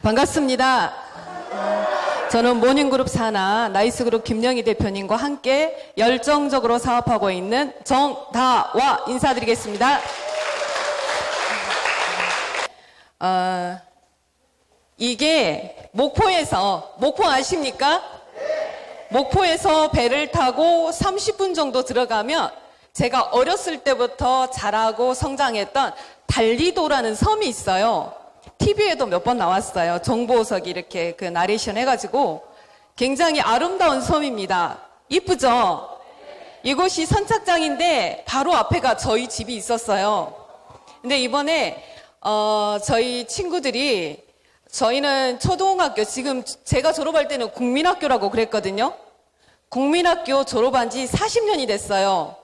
반갑습니다. 저는 모닝그룹 산하 나이스그룹 김영희 대표님과 함께 열정적으로 사업하고 있는 정다와 인사드리겠습니다. 이게 목포 아십니까? 목포에서 배를 타고 30분 정도 들어가면 제가 어렸을 때부터 자라고 성장했던 달리도라는 섬이 있어요. TV에도 몇 번 나왔어요. 정보석이 이렇게 그 나레이션 해가지고 굉장히 아름다운 섬입니다. 이쁘죠? 이곳이 선착장인데 바로 앞에가 저희 집이 있었어요. 근데 이번에 저희 친구들이 저희는 초등학교, 지금 제가 졸업할 때는 국민학교라고 그랬거든요. 국민학교 졸업한 지 40년이 됐어요.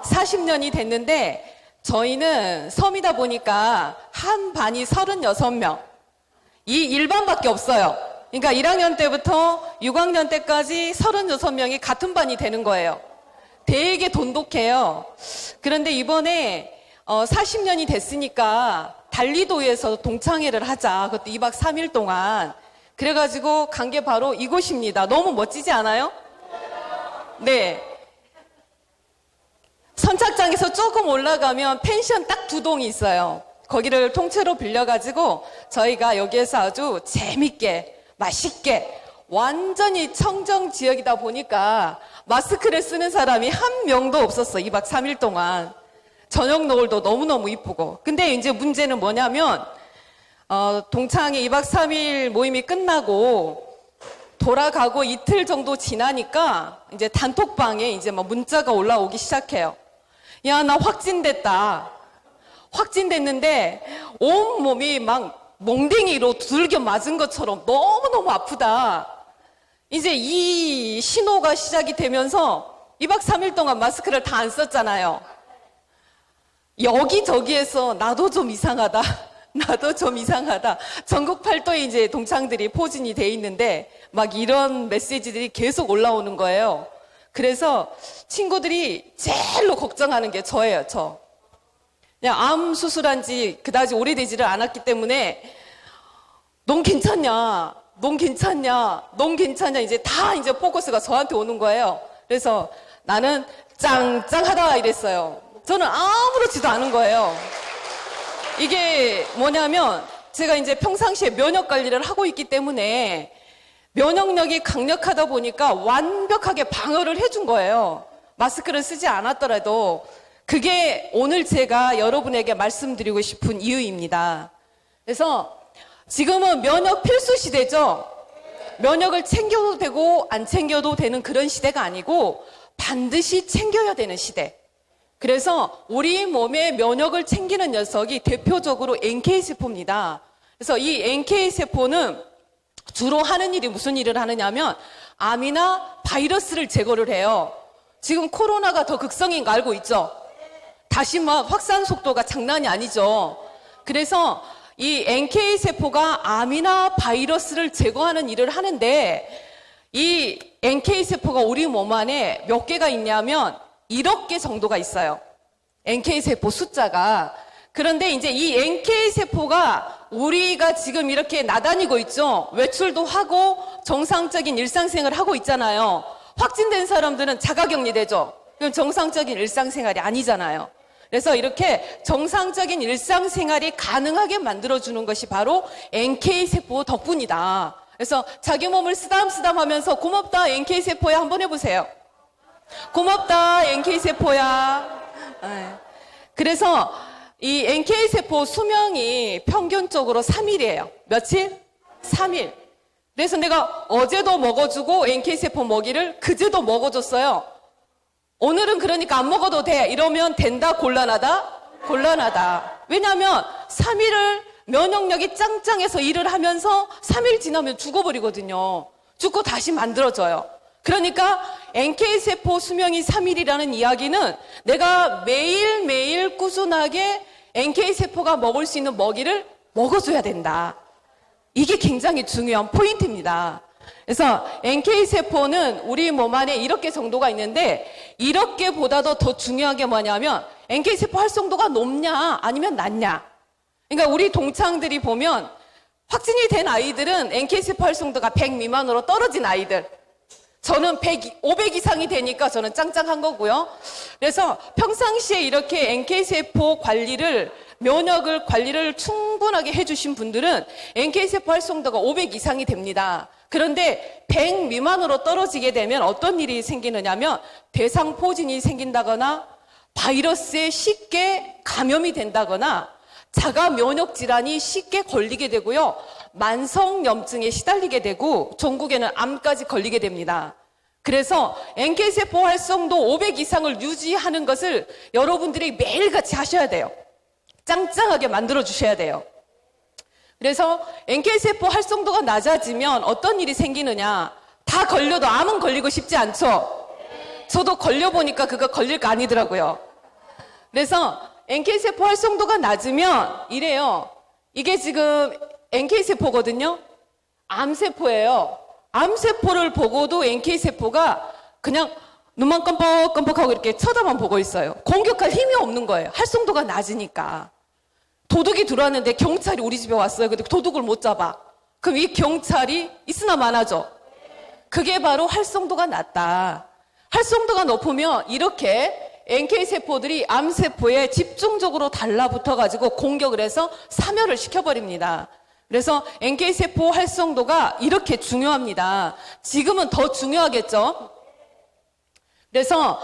40년이 됐는데 저희는 섬이다 보니까 한 반이 36명. 이 일반밖에 없어요. 그러니까 1학년 때부터 6학년 때까지 36명이 같은 반이 되는 거예요. 되게 돈독해요. 그런데 이번에 40년이 됐으니까 달리도에서 동창회를 하자. 그것도 2박 3일 동안. 그래가지고 간 게 바로 이곳입니다. 너무 멋지지 않아요? 네. 선착장에서 조금 올라가면 펜션 딱 2동이 있어요. 거기를 통째로 빌려가지고 저희가 여기에서 아주 재밌게, 맛있게, 완전히 청정 지역이다 보니까 마스크를 쓰는 사람이 한 명도 없었어. 2박 3일 동안. 저녁 노을도 너무너무 이쁘고. 근데 이제 문제는 뭐냐면, 동창회 2박 3일 모임이 끝나고 돌아가고 이틀 정도 지나니까 이제 단톡방에 이제 막 문자가 올라오기 시작해요. 야, 나 확진됐다. 확진됐는데 온몸이 막 멍댕이로 두들겨 맞은 것처럼 너무너무 아프다. 이제 이 신호가 시작이 되면서 2박 3일 동안 마스크를 다 안 썼잖아요. 여기저기에서 나도 좀 이상하다. 나도 좀 이상하다. 전국 팔도에 이제 동창들이 포진이 돼 있는데 막 이런 메시지들이 계속 올라오는 거예요. 그래서 친구들이 제일로 걱정하는 게 저예요, 저. 그냥 암 수술한 지 그다지 오래되지를 않았기 때문에 넌 괜찮냐? 넌 괜찮냐? 넌 괜찮냐? 이제 다 이제 포커스가 저한테 오는 거예요. 그래서 나는 짱짱하다 이랬어요. 저는 아무렇지도 않은 거예요. 이게 뭐냐면 제가 이제 평상시에 면역 관리를 하고 있기 때문에 면역력이 강력하다 보니까 완벽하게 방어를 해준 거예요. 마스크를 쓰지 않았더라도. 그게 오늘 제가 여러분에게 말씀드리고 싶은 이유입니다. 그래서 지금은 면역 필수 시대죠. 면역을 챙겨도 되고 안 챙겨도 되는 그런 시대가 아니고 반드시 챙겨야 되는 시대. 그래서 우리 몸의 면역을 챙기는 녀석이 대표적으로 NK세포입니다. 그래서 이 NK세포는 주로 하는 일이 무슨 일을 하느냐면 암이나 바이러스를 제거를 해요. 지금 코로나가 더 극성인 거 알고 있죠? 다시 막 확산 속도가 장난이 아니죠. 그래서 이 NK세포가 암이나 바이러스를 제거하는 일을 하는데 이 NK세포가 우리 몸 안에 몇 개가 있냐면 1억 개 정도가 있어요. NK세포 숫자가. 그런데 이제 이 NK세포가 우리가 지금 이렇게 나다니고 있죠. 외출도 하고 정상적인 일상생활을 하고 있잖아요. 확진된 사람들은 자가격리되죠. 그럼 정상적인 일상생활이 아니잖아요. 그래서 이렇게 정상적인 일상생활이 가능하게 만들어주는 것이 바로 NK세포 덕분이다. 그래서 자기 몸을 쓰담쓰담 하면서 고맙다 NK세포야 한번 해보세요. 고맙다 NK세포야. 그래서 이 NK세포 수명이 평균적으로 3일이에요. 며칠? 3일. 그래서 내가 어제도 먹어주고 NK세포 먹이를 그제도 먹어줬어요. 오늘은 그러니까 안 먹어도 돼. 이러면 된다? 곤란하다? 곤란하다. 왜냐하면 3일을 면역력이 짱짱해서 일을 하면서 3일 지나면 죽어버리거든요. 죽고 다시 만들어져요. 그러니까 NK세포 수명이 3일이라는 이야기는 내가 매일매일 꾸준하게 NK세포가 먹을 수 있는 먹이를 먹어줘야 된다. 이게 굉장히 중요한 포인트입니다. 그래서 NK세포는 우리 몸 안에 이렇게 정도가 있는데 이렇게보다도 더 중요한 게 뭐냐면 NK세포 활성도가 높냐 아니면 낮냐. 그러니까 우리 동창들이 보면 확진이 된 아이들은 NK세포 활성도가 100 미만으로 떨어진 아이들. 저는 500 이상이 되니까 저는 짱짱한 거고요. 그래서 평상시에 이렇게 NK세포 관리를, 면역을 관리를 충분하게 해주신 분들은 NK세포 활성도가 500 이상이 됩니다. 그런데 100 미만으로 떨어지게 되면 어떤 일이 생기느냐면 대상포진이 생긴다거나 바이러스에 쉽게 감염이 된다거나 자가 면역 질환이 쉽게 걸리게 되고요. 만성염증에 시달리게 되고 전국에는 암까지 걸리게 됩니다. 그래서 NK세포 활성도 500 이상을 유지하는 것을 여러분들이 매일같이 하셔야 돼요. 짱짱하게 만들어 주셔야 돼요. 그래서 NK세포 활성도가 낮아지면 어떤 일이 생기느냐. 다 걸려도 암은 걸리고 싶지 않죠? 저도 걸려보니까 그거 걸릴 거 아니더라고요. 그래서 NK세포 활성도가 낮으면 이래요. 이게 지금 NK세포거든요. 암세포예요. 암세포를 보고도 NK세포가 그냥 눈만 껌뻑껌뻑하고 이렇게 쳐다만 보고 있어요. 공격할 힘이 없는 거예요. 활성도가 낮으니까. 도둑이 들어왔는데 경찰이 우리 집에 왔어요. 근데 도둑을 못 잡아. 그럼 이 경찰이 있으나 마나죠. 그게 바로 활성도가 낮다. 활성도가 높으면 이렇게 NK세포들이 암세포에 집중적으로 달라붙어가지고 공격을 해서 사멸을 시켜버립니다. 그래서 NK세포 활성도가 이렇게 중요합니다. 지금은 더 중요하겠죠? 그래서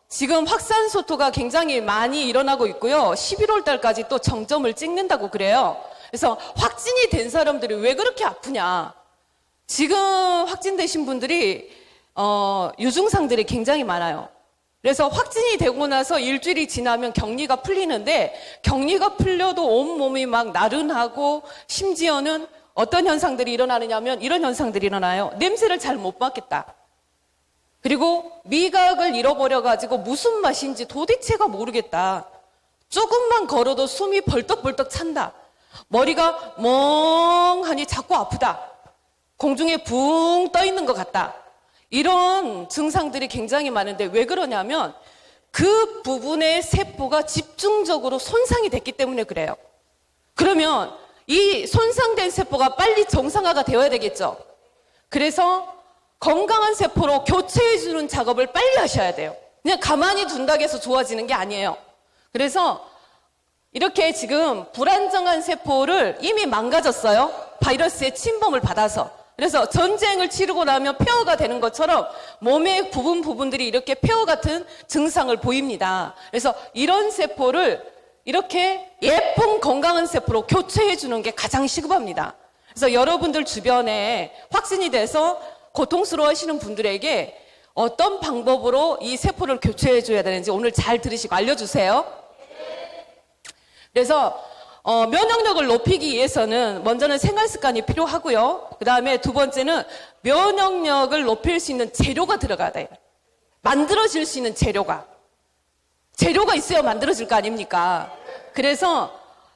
지금 확산소토가 굉장히 많이 일어나고 있고요. 11월 달까지 또 정점을 찍는다고 그래요. 그래서 확진이 된 사람들이 왜 그렇게 아프냐? 지금 확진되신 분들이 유증상들이 굉장히 많아요. 그래서 확진이 되고 나서 일주일이 지나면 격리가 풀리는데 격리가 풀려도 온몸이 막 나른하고 심지어는 어떤 현상들이 일어나느냐면 이런 현상들이 일어나요. 냄새를 잘 못 맡겠다. 그리고 미각을 잃어버려가지고 무슨 맛인지 도대체가 모르겠다. 조금만 걸어도 숨이 벌떡벌떡 찬다. 머리가 멍하니 자꾸 아프다. 공중에 붕 떠 있는 것 같다. 이런 증상들이 굉장히 많은데 왜 그러냐면 그 부분의 세포가 집중적으로 손상이 됐기 때문에 그래요. 그러면 이 손상된 세포가 빨리 정상화가 되어야 되겠죠. 그래서 건강한 세포로 교체해주는 작업을 빨리 하셔야 돼요. 그냥 가만히 둔다고 해서 좋아지는 게 아니에요. 그래서 이렇게 지금 불안정한 세포를 이미 망가졌어요. 바이러스의 침범을 받아서. 그래서 전쟁을 치르고 나면 폐허가 되는 것처럼 몸의 부분들이 이렇게 폐허 같은 증상을 보입니다. 그래서 이런 세포를 이렇게 예쁜 건강한 세포로 교체해 주는 게 가장 시급합니다. 그래서 여러분들 주변에 확진이 돼서 고통스러워 하시는 분들에게 어떤 방법으로 이 세포를 교체해 줘야 되는지 오늘 잘 들으시고 알려주세요. 그래서 면역력을 높이기 위해서는 먼저는 생활 습관이 필요하고요. 그 다음에 두 번째는 면역력을 높일 수 있는 재료가 들어가야 돼요. 만들어질 수 있는 재료가 있어야 만들어질 거 아닙니까? 그래서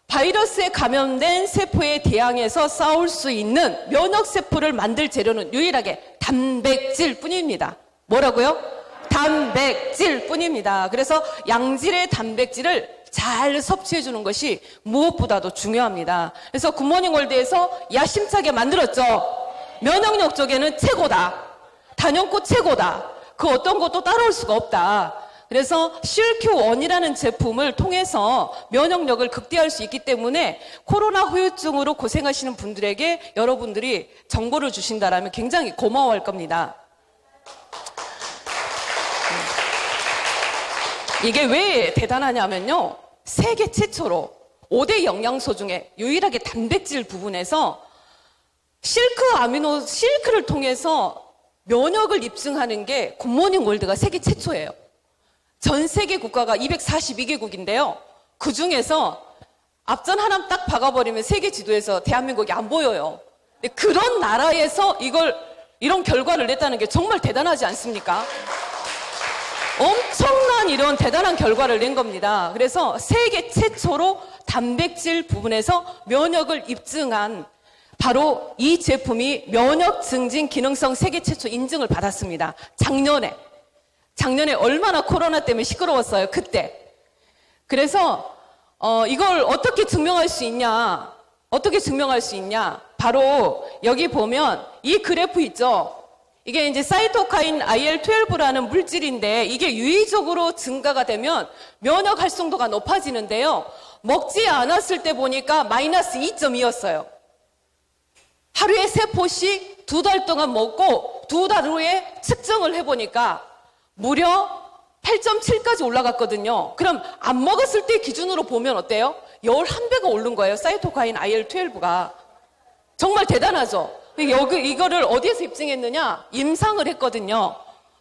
바이러스에 감염된 세포에 대항해서 싸울 수 있는 면역세포를 만들 재료는 유일하게 단백질 뿐입니다. 뭐라고요? 단백질 뿐입니다. 그래서 양질의 단백질을 잘 섭취해 주는 것이 무엇보다도 중요합니다. 그래서 굿모닝 월드에서 야심차게 만들었죠. 면역력 쪽에는 최고다. 단연코 최고다. 그 어떤 것도 따라올 수가 없다. 그래서 CLQ1이라는 제품을 통해서 면역력을 극대화할 수 있기 때문에 코로나 후유증으로 고생하시는 분들에게 여러분들이 정보를 주신다라면 굉장히 고마워할 겁니다. 이게 왜 대단하냐면요. 세계 최초로 5대 영양소 중에 유일하게 단백질 부분에서 실크를 통해서 면역을 입증하는 게 굿모닝 월드가 세계 최초예요. 전 세계 국가가 242개국인데요. 그 중에서 앞전 하나 딱 박아버리면 세계 지도에서 대한민국이 안 보여요. 근데 그런 나라에서 이런 결과를 냈다는 게 정말 대단하지 않습니까? 엄청난 이런 대단한 결과를 낸 겁니다. 그래서 세계 최초로 단백질 부분에서 면역을 입증한 바로 이 제품이 면역 증진 기능성 세계 최초 인증을 받았습니다. 작년에 얼마나 코로나 때문에 시끄러웠어요, 그때. 그래서 이걸 어떻게 증명할 수 있냐. 어떻게 증명할 수 있냐? 바로 여기 보면 이 그래프 있죠? 이게 이제 사이토카인 IL-12라는 물질인데 이게 유의적으로 증가가 되면 면역 활성도가 높아지는데요. 먹지 않았을 때 보니까 마이너스 2.2였어요. 하루에 3포씩 2달 동안 먹고 2달 후에 측정을 해보니까 무려 8.7까지 올라갔거든요. 그럼 안 먹었을 때 기준으로 보면 어때요? 11배가 오른 거예요. 사이토카인 IL-12가. 정말 대단하죠? 이거를 어디에서 입증했느냐? 임상을 했거든요.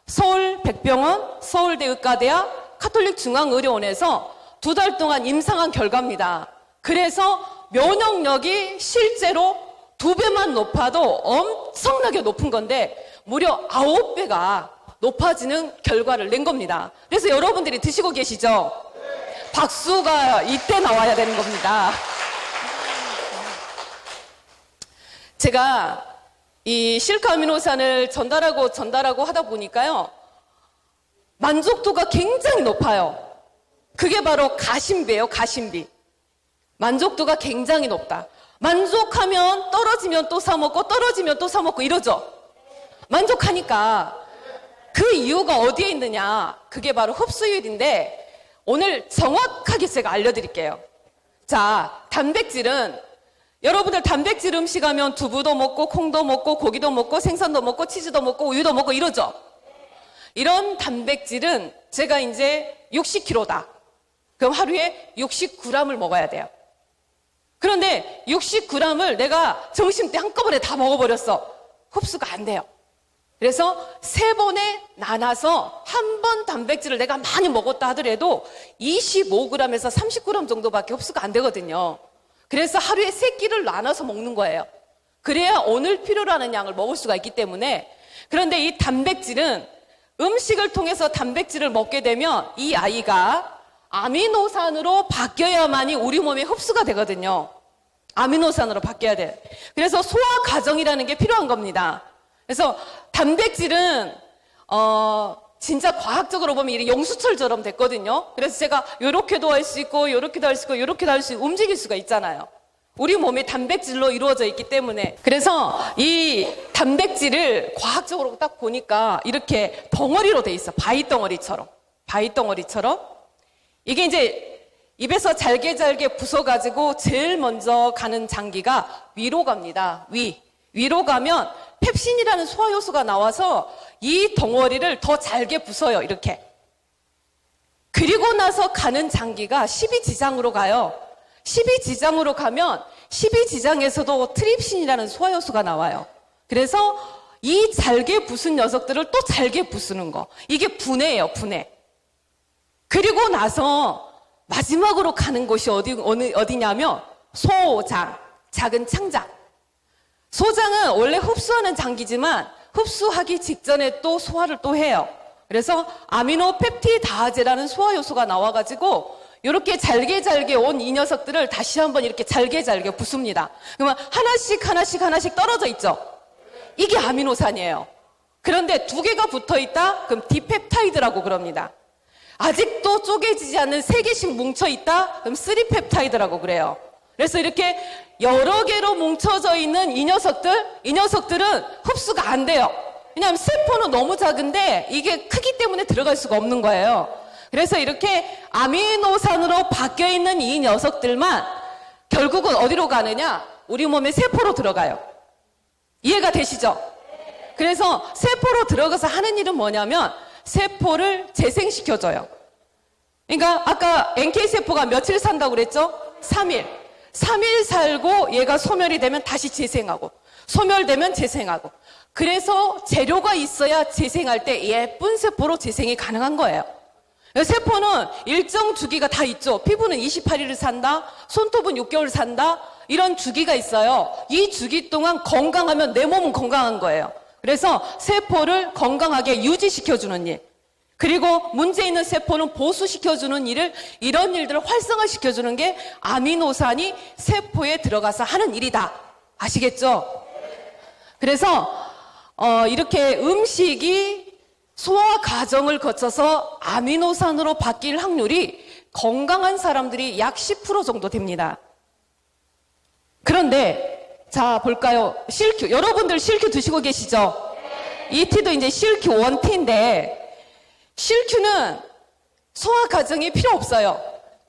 서울 백병원, 서울대 의과대학, 카톨릭 중앙의료원에서 2달 동안 임상한 결과입니다. 그래서 면역력이 실제로 2배만 높아도 엄청나게 높은 건데 무려 9배가 높아지는 결과를 낸 겁니다. 그래서 여러분들이 드시고 계시죠? 박수가 이때 나와야 되는 겁니다. 제가 이 실카 아미노산을 전달하고 하다 보니까요. 만족도가 굉장히 높아요. 그게 바로 가심비예요, 가심비. 만족도가 굉장히 높다. 만족하면 떨어지면 또 사 먹고 떨어지면 또 사 먹고 이러죠. 만족하니까 그 이유가 어디에 있느냐? 그게 바로 흡수율인데 오늘 정확하게 제가 알려드릴게요. 자, 단백질은 여러분들 단백질 음식 하면 두부도 먹고 콩도 먹고 고기도 먹고 생선도 먹고 치즈도 먹고 우유도 먹고 이러죠. 이런 단백질은 제가 이제 60kg다. 그럼 하루에 69g을 먹어야 돼요. 그런데 69g을 내가 점심 때 한꺼번에 다 먹어버렸어. 흡수가 안 돼요. 그래서 3번에 나눠서 한 번 단백질을 내가 많이 먹었다 하더라도 25g에서 30g 정도밖에 흡수가 안 되거든요. 그래서 하루에 3끼를 나눠서 먹는 거예요. 그래야 오늘 필요로 하는 양을 먹을 수가 있기 때문에. 그런데 이 단백질은 음식을 통해서 단백질을 먹게 되면 이 아이가 아미노산으로 바뀌어야만이 우리 몸에 흡수가 되거든요. 아미노산으로 바뀌어야 돼요. 그래서 소화 과정이라는 게 필요한 겁니다. 그래서 단백질은 진짜 과학적으로 보면 이게 용수철처럼 됐거든요. 그래서 제가 요렇게도 할 수 있고 요렇게도 할 수 있고 요렇게도 할 수 있고 움직일 수가 있잖아요. 우리 몸이 단백질로 이루어져 있기 때문에. 그래서 이 단백질을 과학적으로 딱 보니까 이렇게 덩어리로 돼 있어. 바위덩어리처럼. 이게 이제 입에서 잘게 부숴가지고 제일 먼저 가는 장기가 위로 갑니다. 위로 가면 펩신이라는 소화효소가 나와서 이 덩어리를 더 잘게 부숴요. 이렇게. 그리고 나서 가는 장기가 12지장으로 가요. 12지장으로 가면 12지장에서도 트립신이라는 소화효소가 나와요. 그래서 이 잘게 부순 녀석들을 또 잘게 부수는 거. 이게 분해예요, 분해. 그리고 나서 마지막으로 가는 곳이 어디냐면 소장, 작은 창장. 소장은 원래 흡수하는 장기지만 흡수하기 직전에 또 소화를 또 해요. 그래서 아미노펩티다제라는 소화효소가 나와가지고 이렇게 잘게 온 이 녀석들을 다시 한번 이렇게 잘게 부숩니다. 그러면 하나씩 떨어져 있죠. 이게 아미노산이에요. 그런데 2개가 붙어 있다? 그럼 디펩타이드라고 그럽니다. 아직도 쪼개지지 않는 3개씩 뭉쳐 있다? 그럼 3펩타이드라고 그래요. 그래서 이렇게 여러 개로 뭉쳐져 있는 이 녀석들은 흡수가 안 돼요. 왜냐하면 세포는 너무 작은데 이게 크기 때문에 들어갈 수가 없는 거예요. 그래서 이렇게 아미노산으로 바뀌어 있는 이 녀석들만 결국은 어디로 가느냐? 우리 몸의 세포로 들어가요. 이해가 되시죠? 그래서 세포로 들어가서 하는 일은 뭐냐면 세포를 재생시켜줘요. 그러니까 아까 NK세포가 며칠 산다고 그랬죠? 3일. 3일 살고 얘가 소멸이 되면 다시 재생하고 소멸되면 재생하고. 그래서 재료가 있어야 재생할 때 예쁜 세포로 재생이 가능한 거예요. 세포는 일정 주기가 다 있죠. 피부는 28일을 산다, 손톱은 6개월 산다, 이런 주기가 있어요. 이 주기 동안 건강하면 내 몸은 건강한 거예요. 그래서 세포를 건강하게 유지시켜주는 일, 그리고 문제 있는 세포는 보수시켜주는 일을, 이런 일들을 활성화시켜주는 게 아미노산이 세포에 들어가서 하는 일이다. 아시겠죠? 그래서 이렇게 음식이 소화 과정을 거쳐서 아미노산으로 바뀔 확률이 건강한 사람들이 약 10% 정도 됩니다. 그런데 그런데 자 볼까요? 실큐, 여러분들 실큐 드시고 계시죠? ET도 이제 실큐 1T인데 실큐는 소화 과정이 필요 없어요.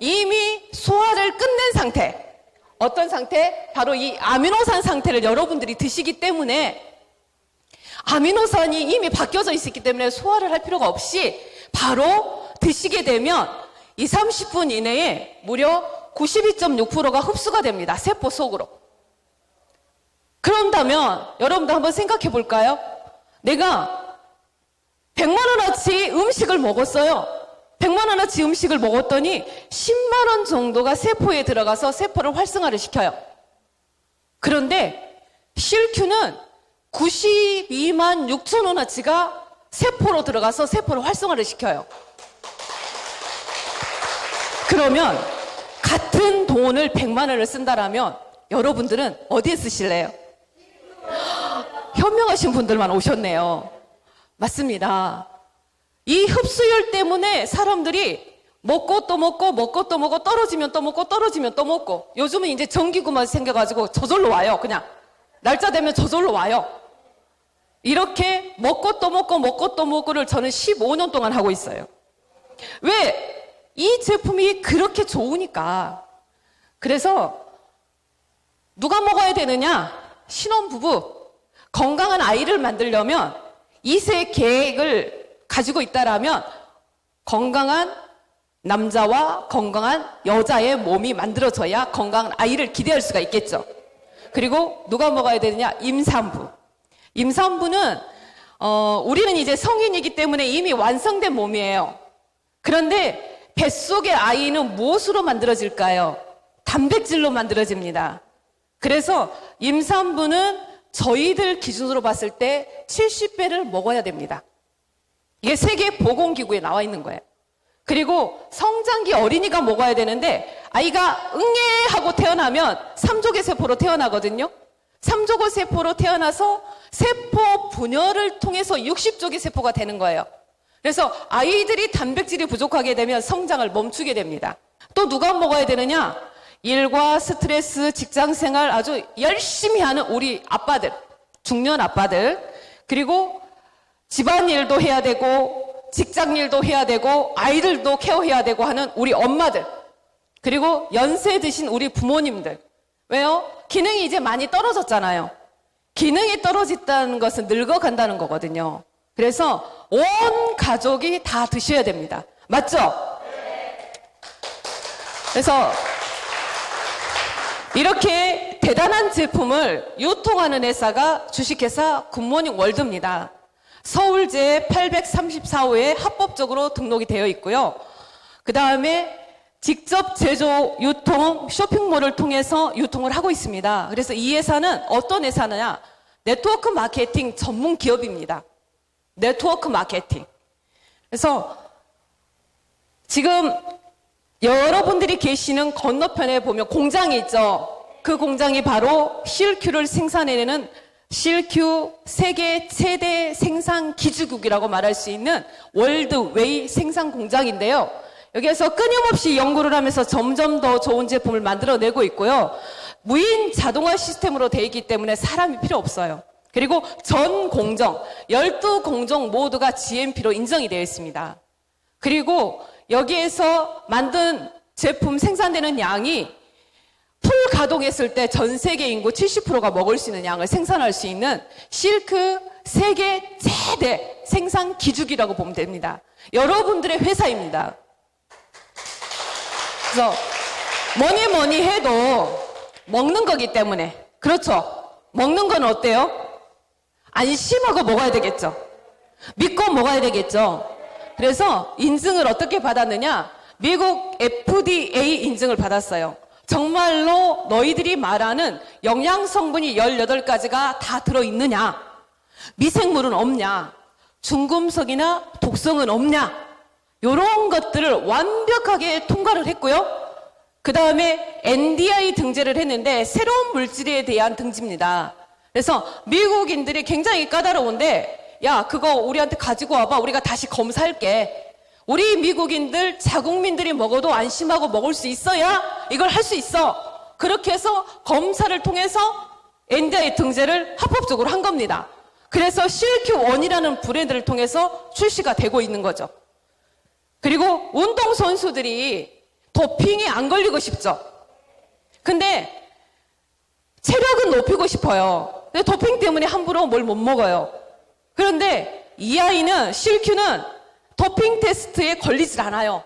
이미 소화를 끝낸 상태. 어떤 상태? 바로 이 아미노산 상태를 여러분들이 드시기 때문에 아미노산이 이미 바뀌어져 있었기 때문에 소화를 할 필요가 없이 바로 드시게 되면 30분 이내에 무려 92.6%가 흡수가 됩니다. 세포 속으로. 그런다면 여러분도 한번 생각해 볼까요? 내가 100만 원어치 음식을 먹었어요. 100만 원어치 음식을 먹었더니 10만 원 정도가 세포에 들어가서 세포를 활성화를 시켜요. 그런데 실큐는 92만 6천 원어치가 세포로 들어가서 세포를 활성화를 시켜요. 그러면 같은 돈을 100만 원을 쓴다라면 여러분들은 어디에 쓰실래요? 현명하신 분들만 오셨네요. 맞습니다. 이 흡수율 때문에 사람들이 먹고 또 먹고 먹고 또 먹고 떨어지면 또 먹고 떨어지면 또 먹고 요즘은 이제 전기구만 생겨가지고 저절로 와요. 그냥 날짜 되면 저절로 와요. 이렇게 먹고 또 먹고 먹고 또 먹고를 저는 15년 동안 하고 있어요. 왜? 이 제품이 그렇게 좋으니까. 그래서 누가 먹어야 되느냐? 신혼부부 건강한 아이를 만들려면 2세 계획을 가지고 있다라면 건강한 남자와 건강한 여자의 몸이 만들어져야 건강한 아이를 기대할 수가 있겠죠. 그리고 누가 먹어야 되느냐? 임산부. 임산부는 우리는 이제 성인이기 때문에 이미 완성된 몸이에요. 그런데 뱃속의 아이는 무엇으로 만들어질까요? 단백질로 만들어집니다. 그래서 임산부는 저희들 기준으로 봤을 때 70배를 먹어야 됩니다. 이게 세계보건기구에 나와 있는 거예요. 그리고 성장기 어린이가 먹어야 되는데 아이가 응애 하고 태어나면 3족의 세포로 태어나거든요. 3족의 세포로 태어나서 세포 분열을 통해서 60족의 세포가 되는 거예요. 그래서 아이들이 단백질이 부족하게 되면 성장을 멈추게 됩니다. 또 누가 먹어야 되느냐? 일과 스트레스, 직장생활 아주 열심히 하는 우리 아빠들, 중년 아빠들, 그리고 집안일도 해야 되고 직장일도 해야 되고 아이들도 케어해야 되고 하는 우리 엄마들, 그리고 연세 드신 우리 부모님들. 왜요? 기능이 이제 많이 떨어졌잖아요. 기능이 떨어졌다는 것은 늙어간다는 거거든요. 그래서 온 가족이 다 드셔야 됩니다. 맞죠? 그래서 이렇게 대단한 제품을 유통하는 회사가 주식회사 굿모닝 월드입니다. 서울제 834호에 합법적으로 등록이 되어 있고요. 그 다음에 직접 제조, 유통, 쇼핑몰을 통해서 유통을 하고 있습니다. 그래서 이 회사는 어떤 회사냐? 네트워크 마케팅 전문 기업입니다. 네트워크 마케팅. 그래서 지금 여러분들이 계시는 건너편에 보면 공장이 있죠. 그 공장이 바로 실큐를 생산해내는 실큐 세계 최대 생산 기주국이라고 말할 수 있는 월드웨이 생산 공장인데요. 여기에서 끊임없이 연구를 하면서 점점 더 좋은 제품을 만들어내고 있고요. 무인 자동화 시스템으로 되어 있기 때문에 사람이 필요 없어요. 그리고 전 공정, 12공정 모두가 GMP로 인정이 되어 있습니다. 그리고 여기에서 만든 제품 생산되는 양이 풀 가동했을 때 전 세계 인구 70%가 먹을 수 있는 양을 생산할 수 있는 실크 세계 최대 생산 기주기라고 보면 됩니다. 여러분들의 회사입니다. 그래서 뭐니 해도 먹는 거기 때문에, 그렇죠? 먹는 건 어때요? 안심하고 먹어야 되겠죠. 믿고 먹어야 되겠죠. 그래서 인증을 어떻게 받았느냐? 미국 FDA 인증을 받았어요. 정말로 너희들이 말하는 영양 성분이 18가지가 다 들어있느냐? 미생물은 없냐? 중금속이나 독성은 없냐? 이런 것들을 완벽하게 통과를 했고요. 그 다음에 NDI 등재를 했는데 새로운 물질에 대한 등재입니다. 그래서 미국인들이 굉장히 까다로운데, 야, 그거 우리한테 가지고 와봐. 우리가 다시 검사할게. 우리 미국인들, 자국민들이 먹어도 안심하고 먹을 수 있어야 이걸 할 수 있어. 그렇게 해서 검사를 통해서 엔자이 등재를 합법적으로 한 겁니다. 그래서 실큐1이라는 브랜드를 통해서 출시가 되고 있는 거죠. 그리고 운동선수들이 도핑에 안 걸리고 싶죠. 근데 체력은 높이고 싶어요. 근데 도핑 때문에 함부로 뭘 못 먹어요. 그런데 이 아이는 실큐는 도핑 테스트에 걸리질 않아요.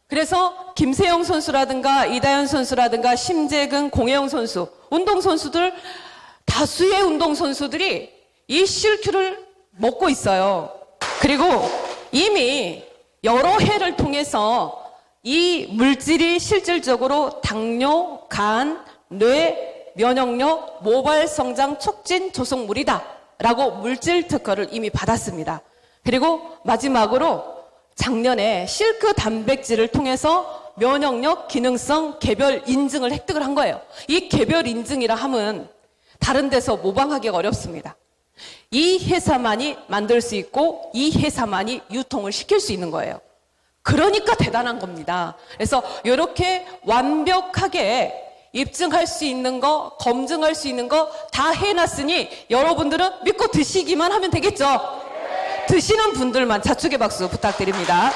그래서 김세영 선수라든가 이다현 선수라든가 심재근, 공혜영 선수, 운동선수들, 다수의 운동선수들이 이 실큐를 먹고 있어요. 그리고 이미 여러 해를 통해서 이 물질이 실질적으로 당뇨, 간, 뇌, 면역력, 모발 성장 촉진 조성물이다 라고 물질 특허를 이미 받았습니다. 그리고 마지막으로 작년에 실크 단백질을 통해서 면역력, 기능성, 개별 인증을 획득을 한 거예요. 이 개별 인증이라 함은 다른 데서 모방하기가 어렵습니다. 이 회사만이 만들 수 있고 이 회사만이 유통을 시킬 수 있는 거예요. 그러니까 대단한 겁니다. 그래서 이렇게 완벽하게 입증할 수 있는 거, 검증할 수 있는 거 다 해놨으니 여러분들은 믿고 드시기만 하면 되겠죠? 드시는 분들만 자축의 박수 부탁드립니다.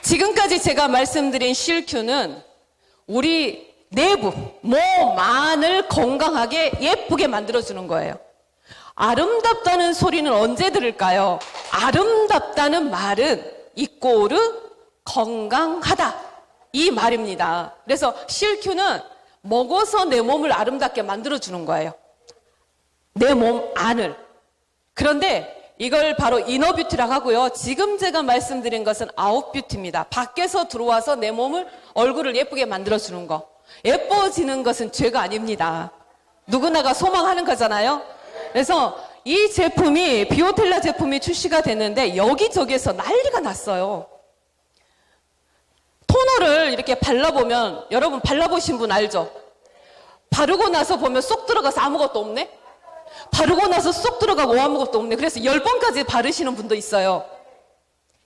지금까지 제가 말씀드린 실큐는 우리 내부, 몸 안을 건강하게 예쁘게 만들어주는 거예요. 아름답다는 소리는 언제 들을까요? 아름답다는 말은 이꼬르 건강하다. 이 말입니다. 그래서 실큐는 먹어서 내 몸을 아름답게 만들어주는 거예요. 내 몸 안을. 그런데 이걸 바로 이너뷰티라고 하고요. 지금 제가 말씀드린 것은 아웃뷰티입니다. 밖에서 들어와서 내 몸을, 얼굴을 예쁘게 만들어주는 거. 예뻐지는 것은 죄가 아닙니다. 누구나가 소망하는 거잖아요. 그래서 이 제품이, 비오텔라 제품이 출시가 됐는데 여기저기에서 난리가 났어요. 토너를 이렇게 발라보면, 여러분 발라보신 분 알죠? 바르고 나서 보면 쏙 들어가서 아무것도 없네? 바르고 나서 쏙 들어가고 아무것도 없네. 그래서 10번까지 바르시는 분도 있어요.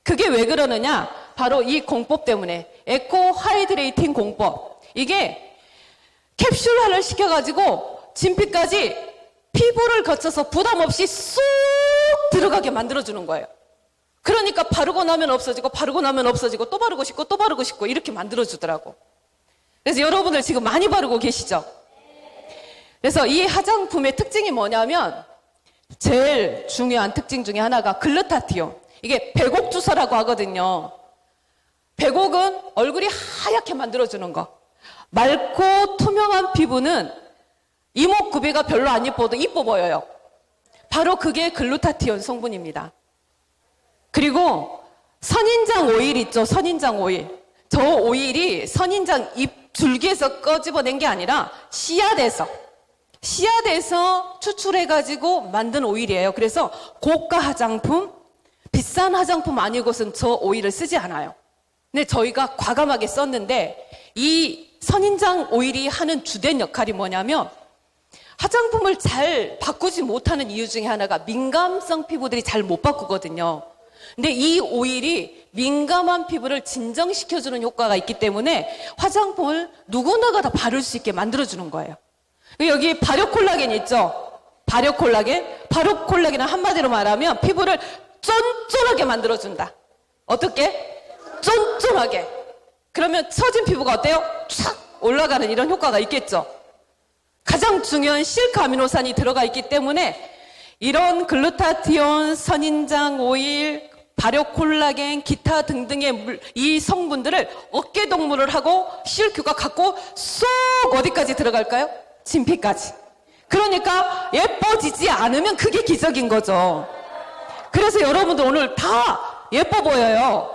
그게 왜 그러느냐? 바로 이 공법 때문에. 에코 하이드레이팅 공법. 이게 캡슐화를 시켜가지고 진피까지 피부를 거쳐서 부담 없이 쏙 들어가게 만들어주는 거예요. 그러니까 바르고 나면 없어지고 바르고 나면 없어지고 또 바르고 싶고 또 바르고 싶고 이렇게 만들어주더라고. 그래서 여러분들 지금 많이 바르고 계시죠? 그래서 이 화장품의 특징이 뭐냐면 제일 중요한 특징 중에 하나가 글루타티온. 이게 백옥 주사라고 하거든요. 백옥은 얼굴이 하얗게 만들어주는 거. 맑고 투명한 피부는 이목구비가 별로 안 예뻐도 이뻐 보여요. 바로 그게 글루타티온 성분입니다. 그리고 선인장 오일 있죠. 선인장 오일. 저 오일이 선인장 잎 줄기에서 꺼집어낸 게 아니라 씨앗에서 추출해가지고 만든 오일이에요. 그래서 고가 화장품, 비싼 화장품 아니고선 저 오일을 쓰지 않아요. 근데 저희가 과감하게 썼는데 이 선인장 오일이 하는 주된 역할이 뭐냐면 화장품을 잘 바꾸지 못하는 이유 중에 하나가 민감성 피부들이 잘 못 바꾸거든요. 근데 이 오일이 민감한 피부를 진정시켜주는 효과가 있기 때문에 화장품을 누구나가 다 바를 수 있게 만들어주는 거예요. 여기 발효 콜라겐 있죠? 발효 콜라겐? 발효 콜라겐은 한마디로 말하면 피부를 쫀쫀하게 만들어준다. 어떻게? 쫀쫀하게. 그러면 처진 피부가 어때요? 촥 올라가는 이런 효과가 있겠죠? 가장 중요한 실크 아미노산이 들어가 있기 때문에 이런 글루타티온, 선인장 오일, 발효 콜라겐, 기타 등등의 이 성분들을 어깨동무를 하고 실큐가 갖고 쏙 어디까지 들어갈까요? 진피까지. 그러니까 예뻐지지 않으면 그게 기적인 거죠. 그래서 여러분들 오늘 다 예뻐 보여요.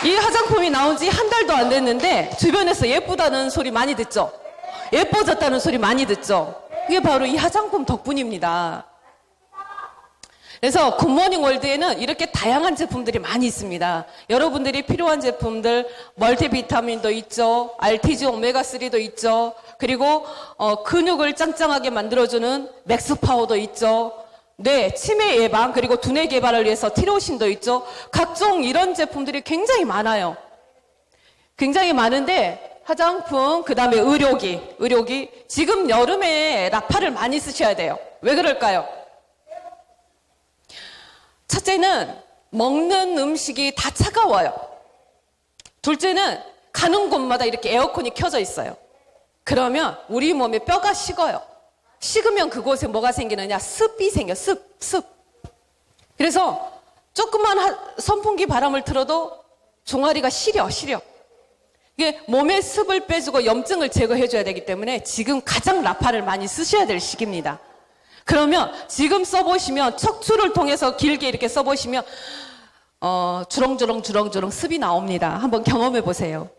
이 화장품이 나온 지 한 달도 안 됐는데 주변에서 예쁘다는 소리 많이 듣죠? 예뻐졌다는 소리 많이 듣죠? 그게 바로 이 화장품 덕분입니다. 그래서 굿모닝 월드에는 이렇게 다양한 제품들이 많이 있습니다. 여러분들이 필요한 제품들, 멀티비타민도 있죠. RTG 오메가3도 있죠. 그리고 근육을 짱짱하게 만들어주는 맥스파워도 있죠. 뇌, 치매 예방, 그리고 두뇌 개발을 위해서 티로신도 있죠. 각종 이런 제품들이 굉장히 많아요. 굉장히 많은데, 화장품, 그 다음에 의료기. 지금 여름에 라파를 많이 쓰셔야 돼요. 왜 그럴까요? 첫째는 먹는 음식이 다 차가워요. 둘째는 가는 곳마다 이렇게 에어컨이 켜져 있어요. 그러면 우리 몸에 뼈가 식어요. 식으면 그곳에 뭐가 생기느냐? 습이 생겨, 습. 그래서 조금만 선풍기 바람을 틀어도 종아리가 시려. 이게 몸의 습을 빼주고 염증을 제거해줘야 되기 때문에 지금 가장 라파를 많이 쓰셔야 될 시기입니다. 그러면 지금 써보시면 척추를 통해서 길게 이렇게 써보시면 주렁주렁 습이 나옵니다. 한번 경험해 보세요.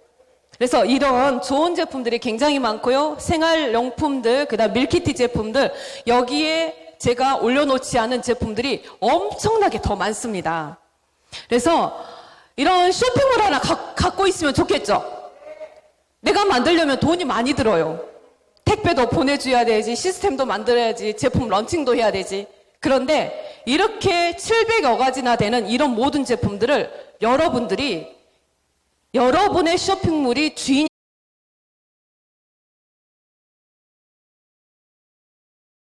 그래서 이런 좋은 제품들이 굉장히 많고요. 생활용품들, 그다음 밀키트 제품들, 여기에 제가 올려놓지 않은 제품들이 엄청나게 더 많습니다. 그래서 이런 쇼핑몰 하나 갖고 있으면 좋겠죠? 내가 만들려면 돈이 많이 들어요. 택배도 보내줘야 되지, 시스템도 만들어야지, 제품 런칭도 해야 되지. 그런데 이렇게 700여 가지나 되는 이런 모든 제품들을 여러분들이 여러분의 쇼핑몰이 주인이